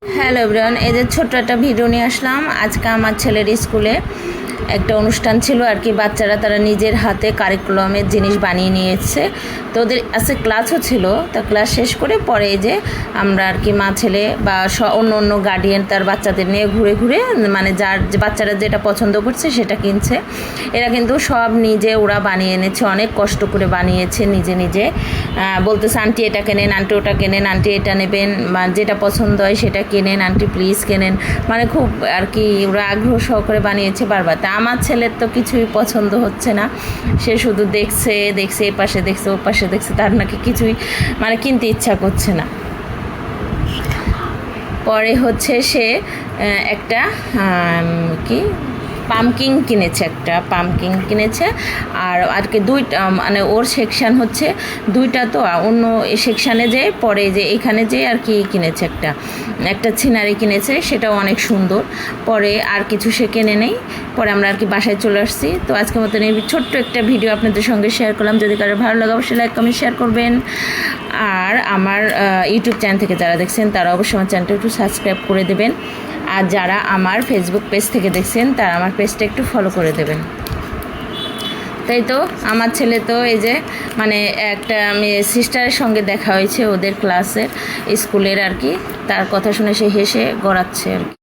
Hello everyone, এই যে ছোট্ট একটা ভিডিও নিয়ে আসলাম। আজকে আমার ছেলের স্কুলে একটা অনুষ্ঠান ছিল আর কি। বাচ্চারা তারা নিজের হাতে কারিকুলামের জিনিস বানিয়ে নিয়ে এসছে। তো ওদের আজকে ক্লাসও ছিল। তা ক্লাস শেষ করে পরে এই যে আমরা আর কি মা ছেলে বা অন্য অন্য গার্ডিয়ান তার বাচ্চাদের নিয়ে ঘুরে ঘুরে মানে যার যে বাচ্চারা যেটা পছন্দ করছে সেটা কিনছে। এরা কিন্তু সব নিজে ওরা বানিয়ে এনেছে, অনেক কষ্ট করে বানিয়েছে নিজে নিজে। বলতেছে আন্টি এটা কেনেন, আন্টি ওটা কেনেন, আন্টি এটা নেবেন, যেটা পছন্দ হয় সেটা কেনেন, আন্টি প্লিজ কেনেন। মানে খুব আর কি ওরা আগ্রহ সহকারে বানিয়েছে বারবার। তা আমার ছেলের তো কিছুই পছন্দ হচ্ছে না, সে শুধু দেখছে দেখছে, এ পাশে দেখছে ও পাশে দেখছে, তার নাকি কিছুই মানে কিনতে ইচ্ছা করছে না। পরে হচ্ছে সে একটা কি পামকিন কিনেছে, একটা পামকিন কিনেছে। আর আর কি দুইটা মানে ওর সেকশান হচ্ছে দুইটা, তো অন্য সেকশানে যেয়ে পরে যে এখানে যেয়ে আর কি কিনেছে একটা ছিনারি কিনেছে, সেটাও অনেক সুন্দর। পরে আর কিছু সে কিনে নেই। পরে আমরা আর কি বাসায় চলে আসছি। তো আজকের মতন এই ছোট্ট একটা ভিডিও আপনাদের সঙ্গে শেয়ার করলাম। যদি কারো ভালো লাগে অবশ্যই লাইক কমেন্ট শেয়ার করবেন। আর আমার ইউটিউব চ্যানেল থেকে যারা দেখছেন তারা অবশ্যই আমার চ্যানেলটা একটু সাবস্ক্রাইব করে দেবেন। আর যারা আমার ফেসবুক পেজ থেকে দেখছেন তারা আমার পেজটা একটু ফলো করে দেবেন। তাই তো আমার ছেলে তো এই যে মানে একটা সিস্টারের সঙ্গে দেখা হয়েছে ওদের ক্লাসের স্কুলের আর কি, তার কথা শুনে সে হেসে গড়াচ্ছে আর কি।